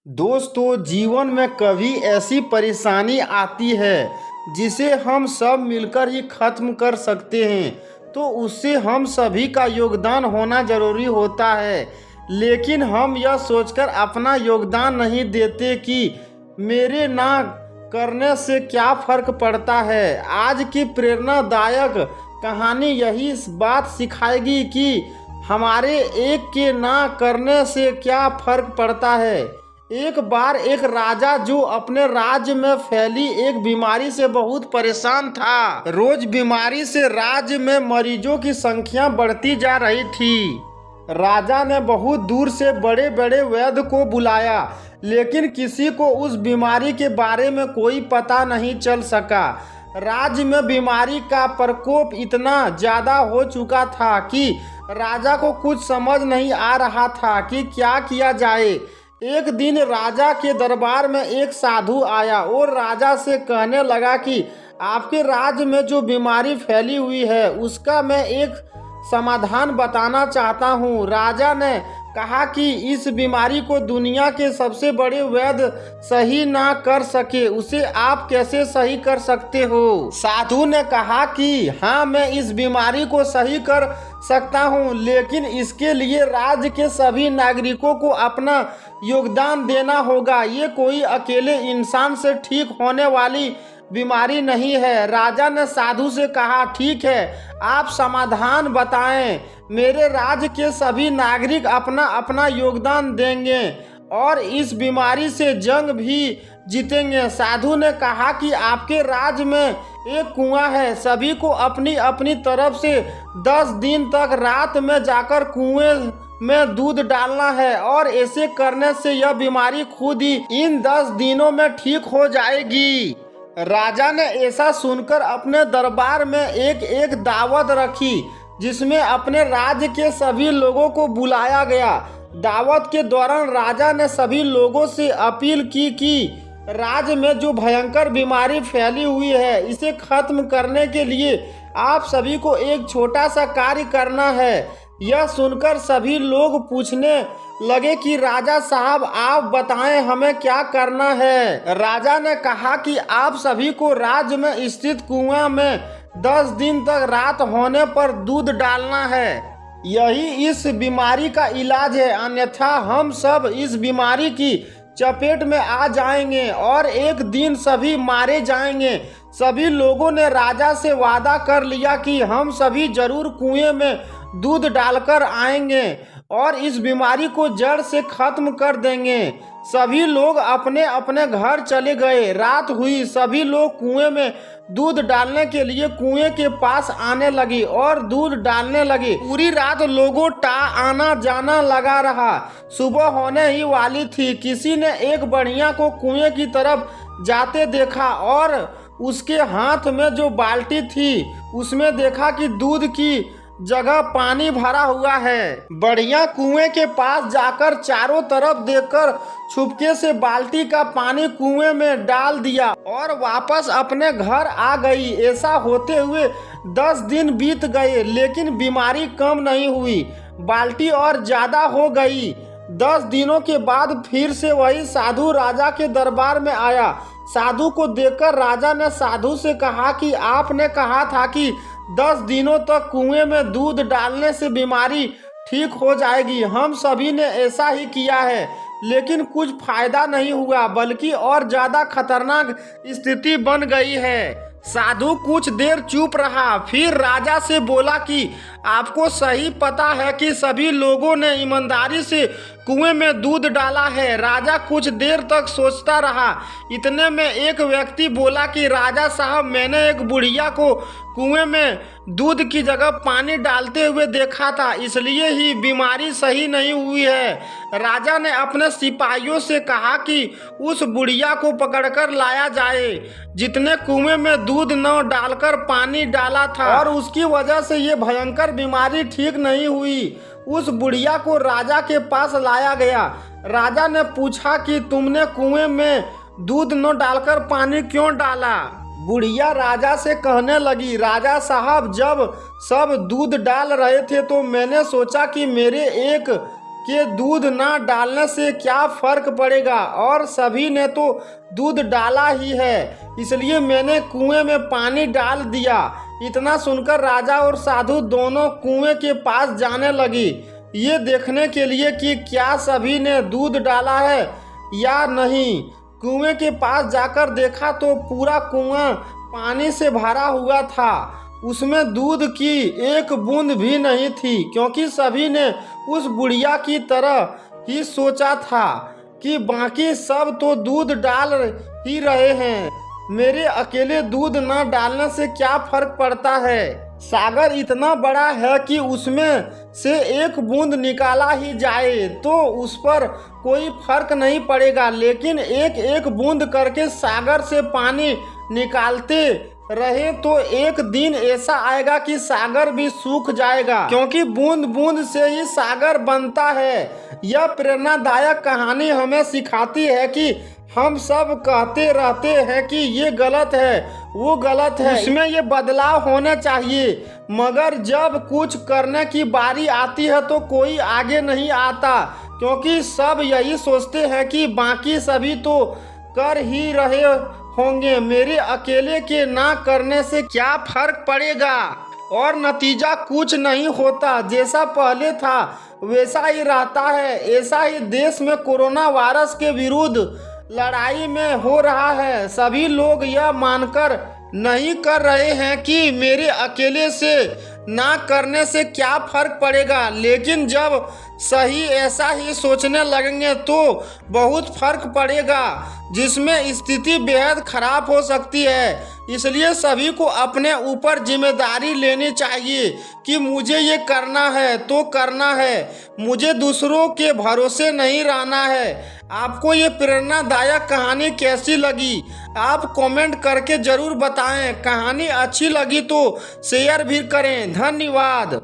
दोस्तों, जीवन में कभी ऐसी परेशानी आती है जिसे हम सब मिलकर ही खत्म कर सकते हैं, तो उससे हम सभी का योगदान होना जरूरी होता है। लेकिन हम यह सोचकर अपना योगदान नहीं देते कि मेरे ना करने से क्या फर्क पड़ता है। आज की प्रेरणादायक कहानी यही बात सिखाएगी कि हमारे एक के ना करने से क्या फर्क पड़ता है। एक बार एक राजा जो अपने राज्य में फैली एक बीमारी से बहुत परेशान था। रोज बीमारी से राज्य में मरीजों की संख्या बढ़ती जा रही थी। राजा ने बहुत दूर से बड़े बड़े वैद्य को बुलाया, लेकिन किसी को उस बीमारी के बारे में कोई पता नहीं चल सका। राज्य में बीमारी का प्रकोप इतना ज़्यादा हो चुका था कि राजा को कुछ समझ नहीं आ रहा था कि क्या किया जाए। एक दिन राजा के दरबार में एक साधु आया और राजा से कहने लगा कि आपके राज्य में जो बीमारी फैली हुई है उसका मैं एक समाधान बताना चाहता हूँ। राजा ने कहा कि इस बीमारी को दुनिया के सबसे बड़े वैद्य सही ना कर सके, उसे आप कैसे सही कर सकते हो। साधु ने कहा कि हाँ, मैं इस बीमारी को सही कर सकता हूँ, लेकिन इसके लिए राज्य के सभी नागरिकों को अपना योगदान देना होगा। ये कोई अकेले इंसान से ठीक होने वाली बीमारी नहीं है। राजा ने साधु से कहा, ठीक है, आप समाधान बताएं। मेरे राज्य के सभी नागरिक अपना अपना योगदान देंगे और इस बीमारी से जंग भी जीतेंगे। साधु ने कहा कि आपके राज्य में एक कुआं है, सभी को अपनी अपनी तरफ से 10 दिन तक रात में जाकर कुएं में दूध डालना है और ऐसे करने से यह बीमारी खुद ही इन 10 दिनों में ठीक हो जाएगी। राजा ने ऐसा सुनकर अपने दरबार में एक दावत रखी, जिसमें अपने राज्य के सभी लोगों को बुलाया गया। दावत के दौरान राजा ने सभी लोगों से अपील की कि राज्य में जो भयंकर बीमारी फैली हुई है, इसे खत्म करने के लिए आप सभी को एक छोटा सा कार्य करना है। यह सुनकर सभी लोग पूछने लगे कि राजा साहब, आप बताएं हमें क्या करना है। राजा ने कहा कि आप सभी को राज्य में स्थित कुआं में 10 दिन तक रात होने पर दूध डालना है। यही इस बीमारी का इलाज है, अन्यथा हम सब इस बीमारी की चपेट में आ जाएंगे और एक दिन सभी मारे जाएंगे। सभी लोगों ने राजा से वादा कर लिया कि हम सभी जरूर कुएं में दूध डालकर आएंगे और इस बीमारी को जड़ से खत्म कर देंगे। सभी लोग अपने अपने घर चले गए। रात हुई, सभी लोग कुएं में दूध डालने के लिए कुएं के पास आने लगी और दूध डालने लगी। पूरी रात लोगों का आना जाना लगा रहा। सुबह होने ही वाली थी। किसी ने एक बढ़िया को कुएं की तरफ जाते देखा और उसके हाथ में जो बाल्टी थी उसमें देखा कि दूध की जगह पानी भरा हुआ है। बढ़िया कुएं के पास जाकर चारों तरफ देखकर छुपके से बाल्टी का पानी कुएं में डाल दिया और वापस अपने घर आ गई। ऐसा होते हुए 10 दिन बीत गए, लेकिन बीमारी कम नहीं हुई, बाल्टी और ज्यादा हो गई। 10 दिनों के बाद फिर से वही साधु राजा के दरबार में आया। साधु को देखकर राजा ने साधु से कहा कि आपने कहा था कि 10 दिनों तक कुएं में दूध डालने से बीमारी ठीक हो जाएगी। हम सभी ने ऐसा ही किया है, लेकिन कुछ फायदा नहीं हुआ, बल्कि और ज्यादा खतरनाक स्थिति बन गई है। साधु कुछ देर चुप रहा, फिर राजा से बोला कि आपको सही पता है कि सभी लोगों ने ईमानदारी से कुएं में दूध डाला है। राजा कुछ देर तक सोचता रहा। इतने में एक व्यक्ति बोला कि राजा साहब, मैंने एक बुढ़िया को कुएं में दूध की जगह पानी डालते हुए देखा था, इसलिए ही बीमारी सही नहीं हुई है। राजा ने अपने सिपाहियों से कहा कि उस बुढ़िया को पकड़कर लाया जाए, जितने कुएं में दूध न डालकर पानी डाला था और उसकी वजह से ये भयंकर बीमारी ठीक नहीं हुई। उस बुढ़िया को राजा के पास लाया गया। राजा ने पूछा कि तुमने कुएं में दूध न डालकर पानी क्यों डाला। बुढ़िया राजा से कहने लगी, राजा साहब, जब सब दूध डाल रहे थे तो मैंने सोचा कि मेरे एक कि दूध ना डालने से क्या फर्क पड़ेगा, और सभी ने तो दूध डाला ही है, इसलिए मैंने कुएं में पानी डाल दिया। इतना सुनकर राजा और साधु दोनों कुएं के पास जाने लगी, ये देखने के लिए कि क्या सभी ने दूध डाला है या नहीं। कुएं के पास जाकर देखा तो पूरा कुआं पानी से भरा हुआ था, उसमें दूध की एक बूंद भी नहीं थी, क्योंकि सभी ने उस बुढ़िया की तरह ही सोचा था कि बाकी सब तो दूध डाल ही रहे हैं, मेरे अकेले दूध न डालने से क्या फर्क पड़ता है। सागर इतना बड़ा है कि उसमें से एक बूंद निकाला ही जाए तो उस पर कोई फर्क नहीं पड़ेगा, लेकिन एक एक बूंद करके सागर से पानी निकालते रहे तो एक दिन ऐसा आएगा कि सागर भी सूख जाएगा, क्योंकि बूंद बूंद से ही सागर बनता है। यह प्रेरणादायक कहानी हमें सिखाती है कि हम सब कहते रहते हैं कि ये गलत है, वो गलत है, इसमें ये बदलाव होने चाहिए, मगर जब कुछ करने की बारी आती है तो कोई आगे नहीं आता, क्योंकि सब यही सोचते हैं कि बाकी सभी तो कर ही रहे होंगे, मेरे अकेले के ना करने से क्या फर्क पड़ेगा, और नतीजा कुछ नहीं होता, जैसा पहले था वैसा ही रहता है। ऐसा ही देश में कोरोना वायरस के विरुद्ध लड़ाई में हो रहा है। सभी लोग यह मानकर नहीं कर रहे हैं कि मेरे अकेले से ना करने से क्या फर्क पड़ेगा, लेकिन जब सही ऐसा ही सोचने लगेंगे तो बहुत फर्क पड़ेगा, जिसमें स्थिति बेहद खराब हो सकती है। इसलिए सभी को अपने ऊपर जिम्मेदारी लेनी चाहिए कि मुझे ये करना है तो करना है, मुझे दूसरों के भरोसे नहीं रहना है। आपको ये प्रेरणादायक कहानी कैसी लगी, आप कमेंट करके ज़रूर बताएं। कहानी अच्छी लगी तो शेयर भी करें। धन्यवाद।